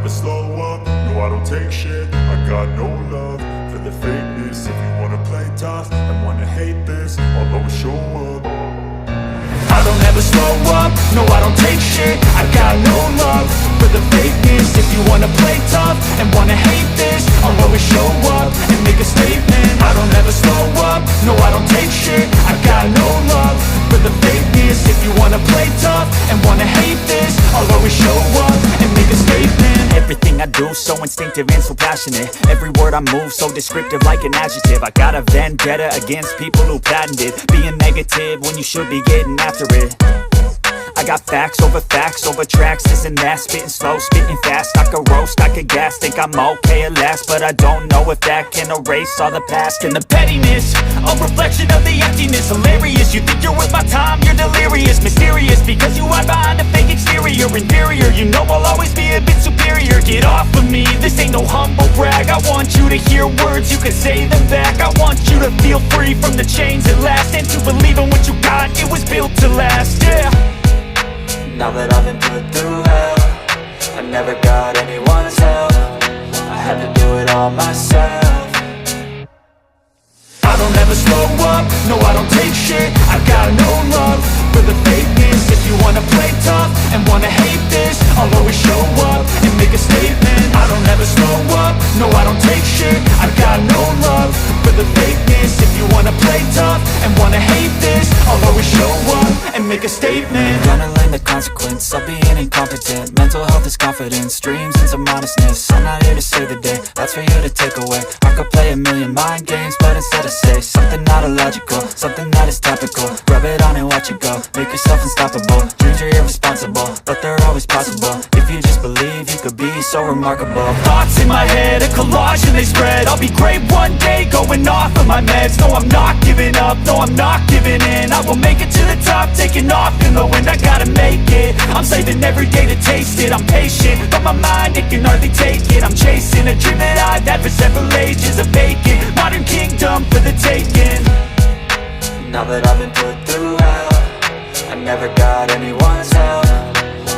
never slow up, no I don't take shit. I got no love for the fakeness. If you wanna play tough and wanna hate this, I'll always show up. I don't ever slow up, no I don't take shit. I got no love for the fakeness. If you wanna play tough and wanna hate this, I'll always show up and make a statement. I don't ever slow up, no I don't take shit. I got no love for the fakeness. If you wanna play tough and wanna hate this, I'll always show up and make a statement. Everything I do so instinctive and so passionate. Every word I move so descriptive like an adjective. I got a vendetta against people who patented being negative when you should be getting after it. I got facts over tracks, this and that. Spitting slow, spitting fast. I could roast, I could gas. Think I'm okay at last, but I don't know if that can erase all the past. And the pettiness, a reflection of the emptiness. Hilarious, you think you're worth my time, you're delirious. Mysterious, because you hide behind a fake exterior. Inferior, you know I'll always be a bit superior. Get off of me, this ain't no humble brag. I want you to hear words, you can say them back. I want you to feel free from the chains at last, and to believe in what you got, it was built to last, yeah. Now that I've been put through hell, I never got anyone's help. I had to do it all myself. I don't ever slow up, no I don't take shit. I got no love for the fakeness. If you wanna play tough and wanna hate this, I'll always show up and make a statement. I don't ever slow up, no I don't take shit. I got no love for the fakeness. If you wanna play tough and wanna hate this, I'll always show up and make a statement. Gonna learn the consequence of being incompetent. Mental health is confidence, dreams into modestness. I'm not here to save the day, that's for you to take away. I could play a million mind games, but instead I say something not illogical, something that is topical. Rub it on and watch it go, make yourself unstoppable. Dreams are irresponsible, but they're always possible. If you just believe, you could be so remarkable. Thoughts in my head, a collage and they spread. I'll be great one day, going off of my meds. No, I'm not giving up, no, I'm not giving in. I will make it to the top, taking off in the wind. I gotta make it, I'm saving every day to taste it. I'm patient, but my mind, it can hardly take it. I'm chasing a dream that I've had for several ages. A vacant, modern kingdom for the taking. Now that I've been put through hell, I never got anyone's help.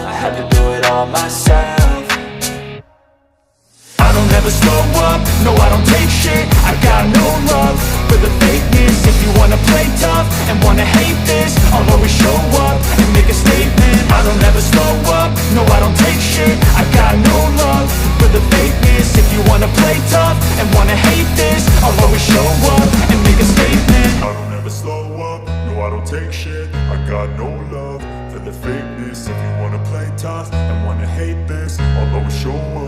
I had to do it all myself. I don't ever slow up, no I don't take shit. I got no love for the fakeness. If you wanna play tough and wanna hate this, I'll always show up and make a statement. I don't ever slow up, no I don't take shit. I got no love for the fakeness. If you wanna play tough and wanna hate this, I'll always show up and make a statement. I don't ever slow up, no I don't take shit. I got no love for the fakeness. If you wanna play tough and wanna hate this, I'll always show up